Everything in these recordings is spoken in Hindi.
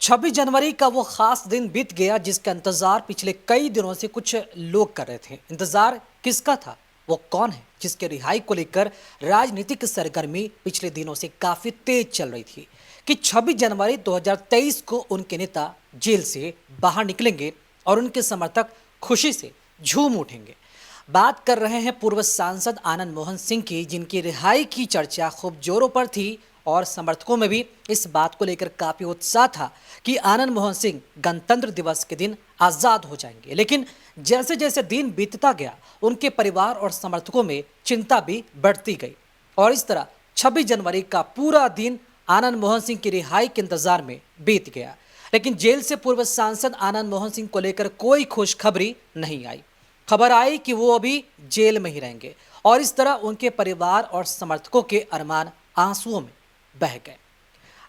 26 जनवरी का वो खास दिन बीत गया जिसका इंतजार पिछले कई दिनों से कुछ लोग कर रहे थे। इंतजार किसका था? वो कौन है जिसके रिहाई को लेकर राजनीतिक सरगर्मी पिछले दिनों से काफी तेज चल रही थी कि 26 जनवरी 2023 को उनके नेता जेल से बाहर निकलेंगे और उनके समर्थक खुशी से झूम उठेंगे। बात कर रहे हैं पूर्व सांसद आनंद मोहन सिंह की, जिनकी रिहाई की चर्चा खूब जोरों पर थी और समर्थकों में भी इस बात को लेकर काफी उत्साह था कि आनंद मोहन सिंह गणतंत्र दिवस के दिन आजाद हो जाएंगे। लेकिन जैसे जैसे दिन बीतता गया, उनके परिवार और समर्थकों में चिंता भी बढ़ती गई और इस तरह 26 जनवरी का पूरा दिन आनंद मोहन सिंह की रिहाई के इंतजार में बीत गया। लेकिन जेल से पूर्व सांसद आनंद मोहन सिंह को लेकर कोई खुशखबरी नहीं आई। खबर आई कि वो अभी जेल में ही रहेंगे और इस तरह उनके परिवार और समर्थकों के अरमान आंसुओं में बह गए।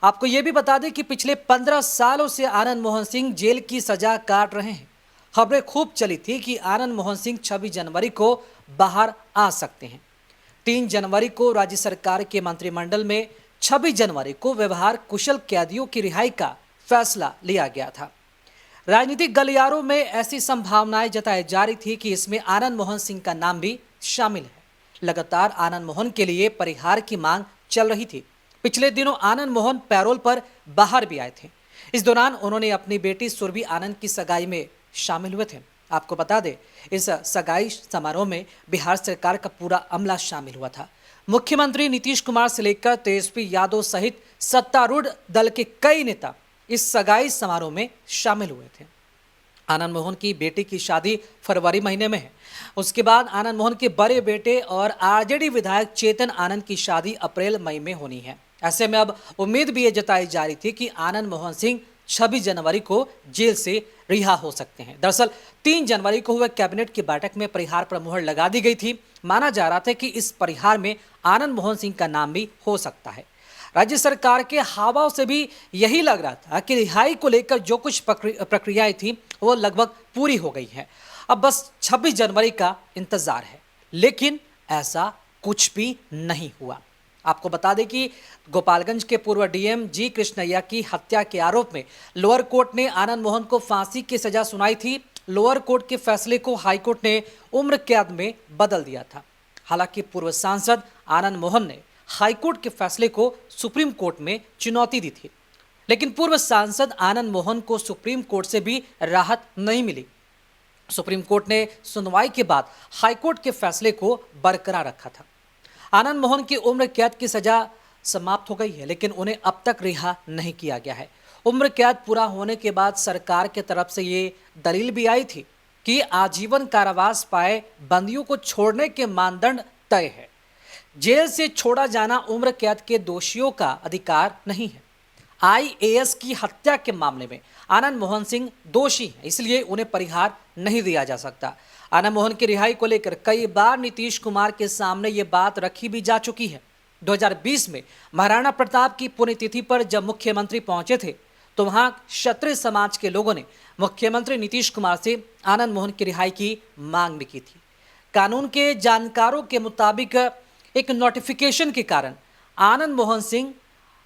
आपको यह भी बता दें कि पिछले 15 सालों से आनंद मोहन सिंह जेल की सजा काट रहे हैं। खबरें खूब चली थी कि आनंद मोहन सिंह 26 जनवरी को बाहर आ सकते हैं। 3 जनवरी को राज्य सरकार के मंत्रिमंडल में 26 जनवरी को व्यवहार कुशल कैदियों की रिहाई का फैसला लिया गया था। राजनीतिक गलियारों में ऐसी संभावनाएं जताई जा रही थी कि इसमें आनंद मोहन सिंह का नाम भी शामिल है। लगातार आनंद मोहन के लिए परिहार की मांग चल रही थी। पिछले दिनों आनंद मोहन पैरोल पर बाहर भी आए थे। इस दौरान उन्होंने अपनी बेटी सुरभि आनंद की सगाई में शामिल हुए थे। आपको बता दें, इस सगाई समारोह में बिहार सरकार का पूरा अमला शामिल हुआ था। मुख्यमंत्री नीतीश कुमार से लेकर तेजस्वी यादव सहित सत्तारूढ़ दल के कई नेता इस सगाई समारोह में शामिल हुए थे। आनंद मोहन की बेटी की शादी फरवरी महीने में है। उसके बाद आनंद मोहन के बड़े बेटे और आरजेडी विधायक चेतन आनंद की शादी अप्रैल मई में होनी है। ऐसे में अब उम्मीद भी ये जताई जा रही थी कि आनंद मोहन सिंह 26 जनवरी को जेल से रिहा हो सकते हैं। दरअसल 3 जनवरी को हुए कैबिनेट की बैठक में परिहार पर मुहर लगा दी गई थी। माना जा रहा था कि इस परिहार में आनंद मोहन सिंह का नाम भी हो सकता है। राज्य सरकार के हावभाव से भी यही लग रहा था कि रिहाई को लेकर जो कुछ प्रक्रियाएं थी वो लगभग पूरी हो गई है। अब बस 26 जनवरी का इंतजार है। लेकिन ऐसा कुछ भी नहीं हुआ। आपको बता दें कि गोपालगंज के पूर्व डीएम जी कृष्णैया की हत्या के आरोप में लोअर कोर्ट ने आनंद मोहन को फांसी की सजा सुनाई थी। लोअर कोर्ट के फैसले को हाईकोर्ट ने उम्र कैद में बदल दिया था। हालांकि पूर्व सांसद आनंद मोहन ने हाईकोर्ट के फैसले को सुप्रीम कोर्ट में चुनौती दी थी। लेकिन पूर्व सांसद आनंद मोहन को सुप्रीम कोर्ट से भी राहत नहीं मिली। सुप्रीम कोर्ट ने सुनवाई के बाद हाईकोर्ट के फैसले को बरकरार रखा था। आनंद मोहन की उम्र कैद की सजा समाप्त हो गई है, लेकिन उन्हें अब तक रिहा नहीं किया गया है। उम्र कैद पूरा होने के बाद सरकार की तरफ से ये दलील भी आई थी कि आजीवन कारावास पाए बंदियों को छोड़ने के मानदंड तय है। जेल से छोड़ा जाना उम्र कैद के दोषियों का अधिकार नहीं है। आईएएस की हत्या के मामले में आनंद मोहन सिंह दोषी हैं, इसलिए उन्हें परिहार नहीं दिया जा सकता। आनंद मोहन की रिहाई को लेकर कई बार नीतीश कुमार के सामने ये बात रखी भी जा चुकी है। 2020 में महाराणा प्रताप की पुण्यतिथि पर जब मुख्यमंत्री पहुंचे थे तो वहां क्षत्रिय समाज के लोगों ने मुख्यमंत्री नीतीश कुमार से आनंद मोहन की रिहाई की मांग भी की थी। कानून के जानकारों के मुताबिक एक नोटिफिकेशन के कारण आनंद मोहन सिंह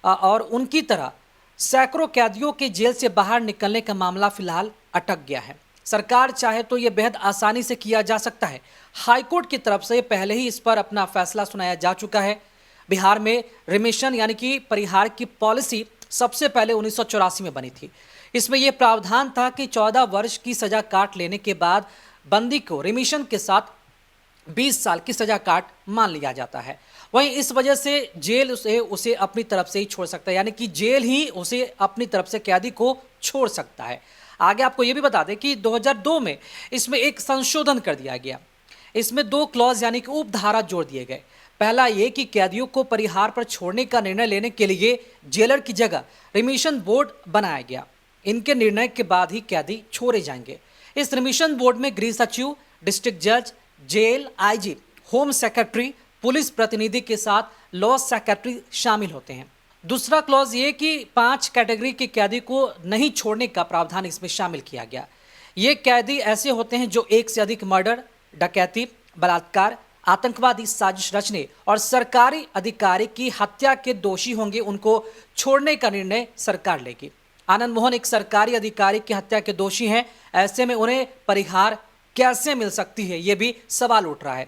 और उनकी तरह सैकड़ों कैदियों के जेल से बाहर निकलने का मामला फिलहाल अटक गया है। सरकार चाहे तो यह बेहद आसानी से किया जा सकता है। हाईकोर्ट की तरफ से पहले ही इस पर अपना फैसला सुनाया जा चुका है। बिहार में रिमिशन यानी कि परिहार की पॉलिसी सबसे पहले 1984 में बनी थी। इसमें यह प्रावधान था कि 14 वर्ष की सजा काट लेने के बाद बंदी को रिमिशन के साथ 20 साल की सजा काट मान लिया जाता है। वहीं इस वजह से जेल उसे अपनी तरफ से ही छोड़ सकता है, यानी कि जेल ही उसे अपनी तरफ से कैदी को छोड़ सकता है। आगे आपको यह भी बता दें कि 2002 में इसमें एक संशोधन कर दिया गया। इसमें 2 क्लॉज यानी कि उपधारा जोड़ दिए गए। पहला ये कि कैदियों को परिहार पर छोड़ने का निर्णय लेने के लिए जेलर की जगह रिमिशन बोर्ड बनाया गया। इनके निर्णय के बाद ही कैदी छोड़े जाएंगे। इस रिमिशन बोर्ड में गृह सचिव, डिस्ट्रिक्ट जज, jail IG, home secretary, police प्रतिनिधि के साथ लॉ सेक्रेटरी शामिल होते हैं। दूसरा क्लॉज ये कि 5 कैटेगरी के कैदी को नहीं छोड़ने का प्रावधान इसमें शामिल किया गया। ये कैदी ऐसे होते हैं जो एक से अधिक मर्डर, डकैती, बलात्कार, आतंकवादी साजिश रचने और सरकारी अधिकारी की हत्या के दोषी होंगे। उनको छोड़ने का निर्णय सरकार लेगी। आनंद मोहन एक सरकारी अधिकारी की हत्या के दोषी हैं। ऐसे में उन्हें परिहार कैसे मिल सकती है, ये भी सवाल उठ रहा है।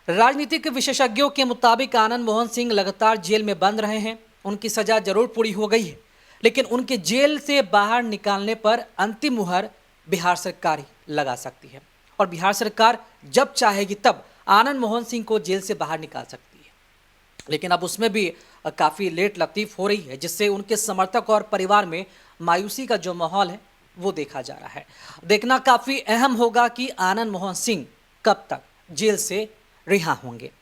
राजनीतिक विशेषज्ञों के मुताबिक आनंद मोहन सिंह लगातार जेल में बंद रहे हैं। उनकी सजा जरूर पूरी हो गई है, लेकिन उनके जेल से बाहर निकालने पर अंतिम मुहर बिहार सरकार ही लगा सकती है। और बिहार सरकार जब चाहेगी तब आनंद मोहन सिंह को जेल से बाहर निकाल सकती है। लेकिन अब उसमें भी काफ़ी लेट लतीफ़ हो रही है, जिससे उनके समर्थक और परिवार में मायूसी का जो माहौल है वो देखा जा रहा है। देखना काफ़ी अहम होगा कि आनंद मोहन सिंह कब तक जेल से रिहा होंगे।